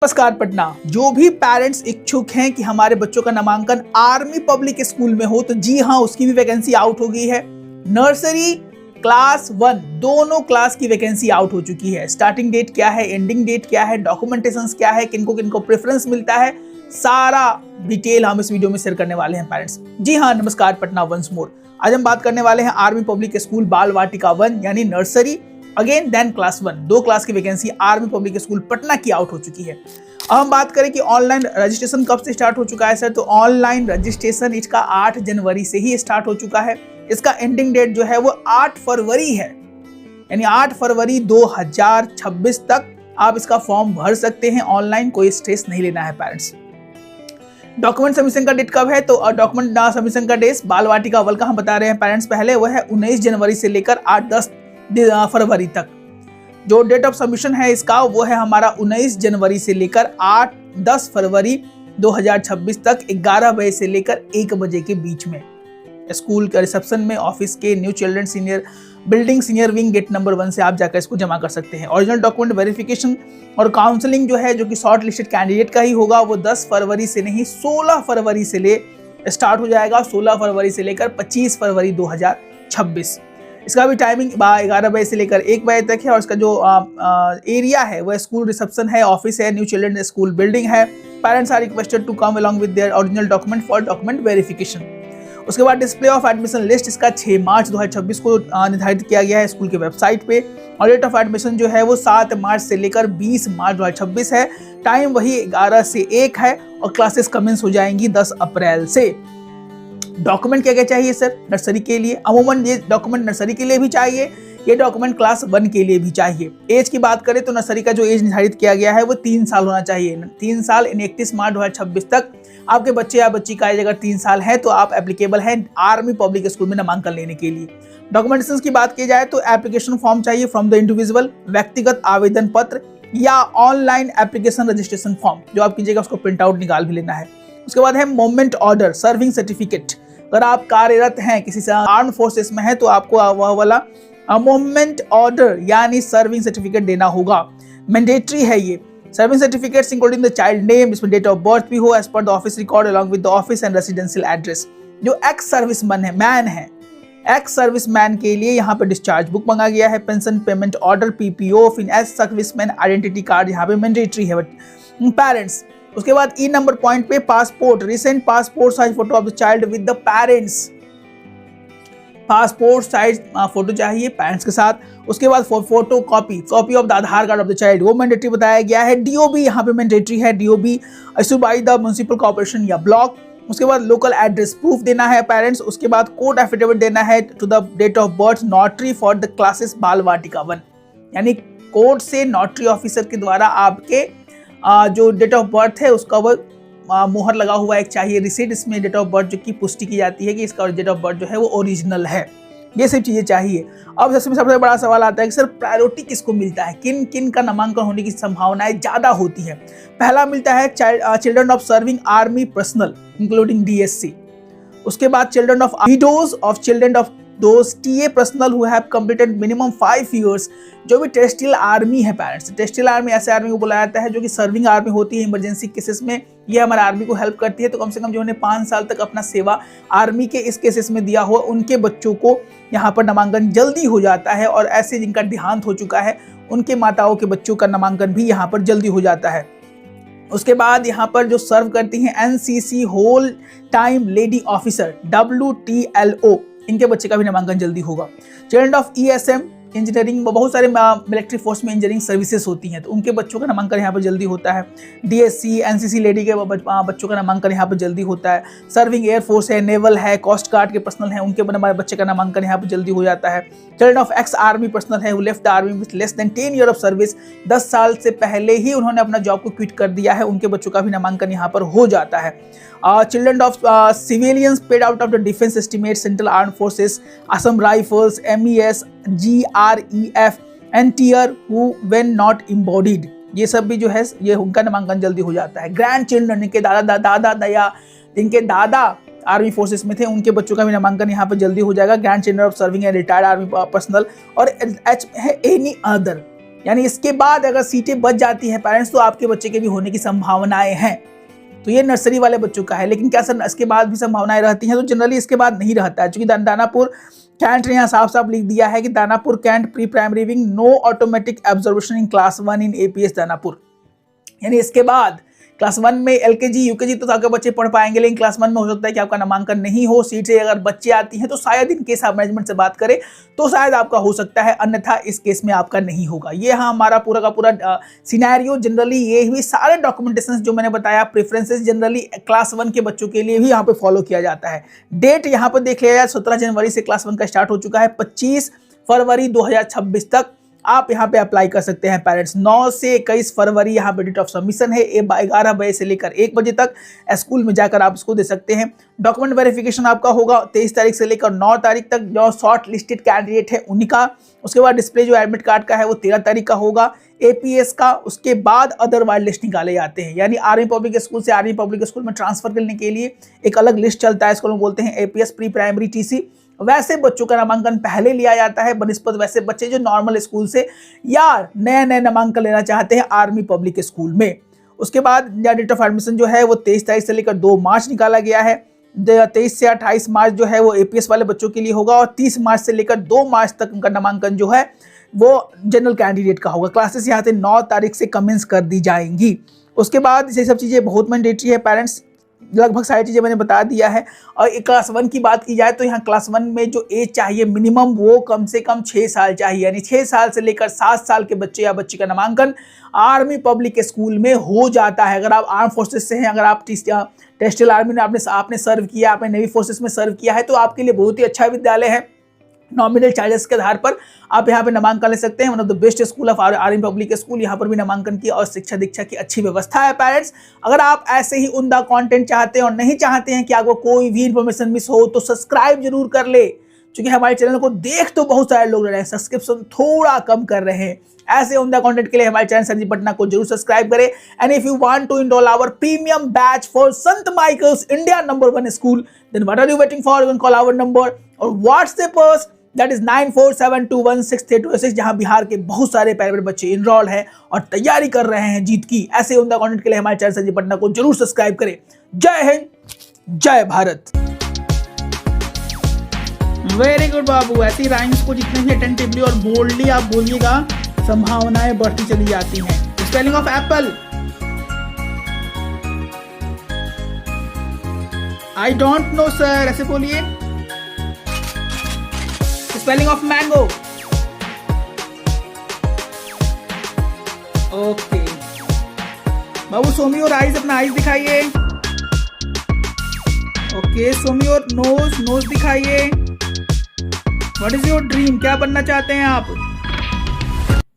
नमस्कार पटना। जो भी पेरेंट्स इच्छुक हैं कि हमारे बच्चों का नामांकन आर्मी पब्लिक स्कूल में हो, तो जी हाँ, उसकी भी वैकेंसी आउट हो गई है। नर्सरी क्लास 1 दोनों क्लास की वैकेंसी आउट हो चुकी है। स्टार्टिंग डेट क्या है, एंडिंग डेट क्या है, डॉक्यूमेंटेशन क्या है, किनको किनको प्रेफरेंस मिलता है, सारा डिटेल हम इस वीडियो में शेयर करने वाले हैं पेरेंट्स। जी हाँ, नमस्कार पटना वंस मोर। आज हम बात करने वाले हैं आर्मी पब्लिक स्कूल बाल वाटिका 1 यानी नर्सरी अगेन देन क्लास 1 दो क्लास की vacancy army public school Patna की आउट हो चुकी है। अब हम बात करें कि ऑनलाइन रजिस्ट्रेशन कब से स्टार्ट हो चुका है सर, तो ऑनलाइन रजिस्ट्रेशन इसका 8 जनवरी से ही स्टार्ट हो चुका है। इसका एंडिंग डेट जो है वो 8 फरवरी है, यानी 8 फरवरी 2026 तक आप इसका फॉर्म भर सकते हैं ऑनलाइन। कोई स्ट्रेस नहीं लेना है पेरेंट्स। डॉक्यूमेंट सबमिशन का डेट कब है, तो डॉक्यूमेंट सबमिशन का डेट बाल वाटिका अव्वल का हम बता रहे हैं पेरेंट्स पहले, वह है 19 जनवरी से लेकर 8-10 फरवरी तक। जो डेट ऑफ सबमिशन है इसका वो है हमारा 19 जनवरी से लेकर 8-10 फरवरी 2026 तक 11 बजे से लेकर 1 बजे के बीच में स्कूल के रिसेप्शन में, ऑफिस के new children senior building senior wing gate number 1 से आप जाकर इसको जमा कर सकते हैं। ओरिजिनल डॉक्यूमेंट वेरिफिकेशन और काउंसलिंग जो है, जो कि शॉर्ट लिस्टेड कैंडिडेट का ही होगा, वो 10 फरवरी से नहीं 16 फरवरी से ले स्टार्ट हो जाएगा। 16 फरवरी से लेकर 25 फरवरी 2026। इसका भी टाइमिंग 11 बजे से लेकर 1 बजे तक है। और इसका जो एरिया है वह स्कूल रिसेप्शन है, ऑफिस है, न्यू चिल्ड्रन स्कूल बिल्डिंग है। Parents are requested to come along with their original document for document verification. उसके बाद डिस्प्ले ऑफ एडमिशन लिस्ट इसका 6 मार्च 2026 को निर्धारित किया गया है स्कूल के वेबसाइट पे। और डेट ऑफ एडमिशन जो है वो 7 मार्च से लेकर 20 मार्च 2026 है। टाइम वही 11 से 1 है और क्लासेस कमेंस हो जाएंगी 10 अप्रैल से। डॉक्यूमेंट क्या क्या चाहिए सर नर्सरी के लिए? अमूमन ये डॉक्यूमेंट नर्सरी के लिए भी चाहिए, ये डॉक्यूमेंट क्लास 1 के लिए भी चाहिए। एज की बात करें तो नर्सरी का जो एज निर्धारित किया गया है वो 3 साल होना चाहिए। 3 साल 31 मार्च 2026 तक आपके बच्चे या बच्ची का एज अगर 3 साल है तो आप एप्लीकेबल हैं आर्मी पब्लिक स्कूल में नामांकन लेने के लिए। डॉक्यूमेंटेशन की बात की जाए तो एप्लीकेशन फॉर्म चाहिए फ्रॉम द इंडिविजुअल, व्यक्तिगत आवेदन पत्र या ऑनलाइन एप्लीकेशन रजिस्ट्रेशन फॉर्म जो आप कीजिएगा उसको प्रिंट आउट निकाल भी लेना है। उसके बाद है मोमेंट ऑर्डर, सर्विंग सर्टिफिकेट। अगर आप कार्यरत हैं किसी से आर्म फोर्सेस में है तो आपको वह वाला मोमेंट ऑर्डर यानी सर्विंग सर्टिफिकेट देना होगा। मैंडेटरी है ये। Serving certificates including the child name, इसमें डेट ऑफ बर्थ भी हो as per the office record along with the office and residential address. जो एक्स सर्विसमैन है, एक्स सर्विसमैन के लिए यहाँ पे डिस्चार्ज बुक मांगा गया है, पेंशन पेमेंट ऑर्डर, पीपीओ, फिर एक्स सर्विसमैन आइडेंटिटी कार्ड यहाँ पे मैंडेटरी है पेरेंट्स। उसके बाद ई नंबर पॉइंट पे passport, recent passport size photo of the child with the parents. Passport size photo चाहिए पेरेंट्स के साथ। उसके बाद photo copy of the Aadhaar card of the child, वो मैंडेटरी बताया गया है। डीओबी यहाँ पे मैंडेटरी है, DOB issued by the municipal corporation या ब्लॉक। उसके बाद लोकल एड्रेस प्रूफ देना है पेरेंट्स। उसके बाद कोर्ट एफिडेविट देना है to the date of birth notary for the classes Bal Vatika 1, यानी कोर्ट से नोटरी ऑफिसर के द्वारा आपके जो डेट ऑफ बर्थ है उसका वो मोहर लगा हुआ एक चाहिए रिसीट, इसमें डेट ऑफ बर्थ जो की पुष्टि की जाती है कि इसका डेट ऑफ बर्थ जो है वो ओरिजिनल है। ये सब चीजें चाहिए। अब सबसे बड़ा सवाल आता है कि सर प्रायोरिटी किसको मिलता है, किन किन का नामांकन होने की संभावनाएं ज्यादा होती है? पहला मिलता है children of serving army personnel including DSC. उसके बाद children of widows of children of those TA personnel who have completed minimum 5 years, जो भी टेरेस्ट्रियल आर्मी है पेरेंट्स। टेरेस्ट्रियल आर्मी ऐसे आर्मी को बुलाया जाता है जो कि सर्विंग आर्मी होती है इमरजेंसी केसेस में, ये हमारे आर्मी को हेल्प करती है। तो कम से कम जो उन्हें 5 साल तक अपना सेवा आर्मी के इस केसेस में दिया हुआ उनके बच्चों को यहाँ पर नामांकन जल्दी हो जाता है। और ऐसे जिनका देहांत हो चुका है उनके माताओं के बच्चों का नामांकन भी यहाँ पर जल्दी हो जाता है। उसके बाद यहाँ पर जो सर्व करती हैं NCC whole time lady officer WTLO, इनके बच्चे का भी नामांकन जल्दी होगा। चिल्ड्रन ऑफ ESM इंजीनियरिंग, बहुत सारे मिलिट्री फोर्स में इंजीनियरिंग सर्विसेज होती हैं तो उनके बच्चों का नामांकन यहाँ पर जल्दी होता है। DSC NCC लेडी के बच्चों का नामांकन यहाँ पर जल्दी होता है। सर्विंग एयरफोर्स है, नेवल है, कोस्ट गार्ड के पर्सनल हैं, उनके बच्चे का नामांकन यहाँ पर जल्दी हो जाता है। Children of ex army personnel है, left the army with less than 10 year of service, 10 साल से पहले ही उन्होंने अपना जॉब को क्विट कर दिया है, उनके बच्चों का भी नामांकन यहाँ पर हो जाता है। Children of civilians paid out of the defence estimate central arm forces, Assam rifles, MES, GREF and tear who when not embodied, ये सब भी जो है ये उनका नामांकन जल्दी हो जाता है। ग्रैंड चिल्ड्रन, इनके जिनके दादा आर्मी फोर्सेस में थे उनके बच्चों का भी नामांकन यहाँ पर जल्दी हो जाएगा। Grand children of serving and retired army personnel. और एच है एनी अदर, यानी इसके बाद अगर सीटें बच जाती हैं पेरेंट्स तो आपके बच्चे के भी होने की संभावनाएं हैं। तो ये नर्सरी वाले बच्चों का है। लेकिन क्या सर इसके बाद भी संभावनाएं रहती हैं? तो जनरली इसके बाद नहीं रहता है, क्योंकि दानापुर कैंट ने यहाँ साफ साफ लिख दिया है कि Danapur cantt pre primary wing no automatic observation in class 1 in APS Danapur. यानी इसके बाद क्लास 1 में एलकेजी यूकेजी तो आपके बच्चे पढ़ पाएंगे, लेकिन क्लास 1 में हो सकता है कि आपका नामांकन नहीं हो। सीट से अगर बच्चे आती हैं तो शायद इन केस आप मैनेजमेंट से बात करें तो शायद आपका हो सकता है, अन्यथा इस केस में आपका नहीं होगा। ये हाँ हमारा पूरा का पूरा सिनेरियो जनरली ये हुई। सारे डॉक्यूमेंटेशन जो मैंने बताया, प्रेफरेंसेस जनरली क्लास 1 के बच्चों के लिए भी यहाँ पे फॉलो किया जाता है। डेट यहाँ पर देख लिया जाए, 17 जनवरी से क्लास 1 का स्टार्ट हो चुका है, 25 फरवरी 2026 तक आप यहाँ पे अप्लाई कर सकते हैं पेरेंट्स। 9 से 21 फरवरी यहाँ पे डेट ऑफ सबमिशन है। 11 बजे से लेकर 1 बजे तक स्कूल में जाकर आप इसको दे सकते हैं। डॉक्यूमेंट वेरिफिकेशन आपका होगा 23 तारीख से लेकर 9 तारीख तक, जो शॉर्ट लिस्टेड कैंडिडेट है उन्हीं का। उसके बाद डिस्प्ले जो एडमिट कार्ड का है वो 13 तारीख का होगा एपीएस का। उसके बाद अदर वाइल्ड लिस्ट निकाले जाते हैं, यानी आर्मी पब्लिक स्कूल से आर्मी पब्लिक स्कूल में ट्रांसफर करने के लिए एक अलग लिस्ट चलता है, इसको लोग बोलते हैं एपीएस प्री प्राइमरी टीसी। वैसे बच्चों का नामांकन पहले लिया जाता है बनिस्पत वैसे बच्चे जो नॉर्मल स्कूल से या नए नामांकन लेना चाहते हैं आर्मी पब्लिक स्कूल में। उसके बाद डेट ऑफ एडमिशन जो है वो 23 तारीख से लेकर 2 मार्च निकाला गया है। 23 से 28 मार्च जो है वो एपीएस वाले बच्चों के लिए होगा, और 30 मार्च से लेकर 2 मार्च तक उनका नामांकन जो है वो जनरल कैंडिडेट का होगा। क्लासेस यहाँ से 9 तारीख से कमेंस कर दी जाएंगी। उसके बाद ये सब चीज़ें बहुत मैंडेटरी है पेरेंट्स, लगभग सारी चीज़ें मैंने बता दिया है। और क्लास 1 की बात की जाए तो यहाँ क्लास 1 में जो एज चाहिए मिनिमम वो कम से कम 6 साल चाहिए, यानी 6 साल से लेकर 7 साल के बच्चे या बच्ची का नामांकन आर्मी पब्लिक स्कूल में हो जाता है। अगर आप आर्म फोर्सेस से हैं, अगर आप टेस्टल आर्मी में आपने सर्व किया, आपने नेवी फोर्सेस में सर्व किया है, तो आपके लिए बहुत ही अच्छा विद्यालय है। नॉमिनल चार्जेस के आधार पर आप यहाँ पे नामांकन ले सकते हैं। One of the best school of army public school, यहाँ पर भी नामांकन की और शिक्षा दीक्षा की अच्छी व्यवस्था है पेरेंट्स। अगर आप ऐसे ही उम्दा कंटेंट चाहते हैं और नहीं चाहते हैं कि आपको कोई भी इंफॉर्मेशन मिस हो, तो सब्सक्राइब जरूर कर ले, क्योंकि हमारे चैनल को देख तो बहुत सारे लोग रहे हैं, सब्सक्रिप्शन थोड़ा कम कर रहे हैं। ऐसे उम्दा कंटेंट के लिए हमारे चैनल सर जी पटना को जरूर सब्सक्राइब करें। And if you want to enroll our premium batch for saint Michael's India number 1 school, then what are you waiting for? You can call our number or WhatsApp us, that is 9472163286, जहां बिहार के बहुत सारे private बच्चे enrol हैं और तैयारी कर रहे हैं जीत की। ऐसे उम्दा कंटेंट के लिए हमारे चैनल सर जी पटना को जरूर सब्सक्राइब करें। जय हिंद, जय भारत। वेरी गुड बाबू, ऐसी राइम्स को जितने भी अटेंटिवली और बोल्डली आप बोलिएगा, संभावनाएं बढ़ती चली जाती हैं। Spelling of Apple, I don't know sir, ऐसे बोलिए। स्पेलिंग ऑफ मैंगो, ओके बाबू। सोमी और आइज, अपना आइज दिखाइए। ओके सोमी और नोज, नोज दिखाइए। व्हाट इज योर ड्रीम, क्या बनना चाहते हैं आप?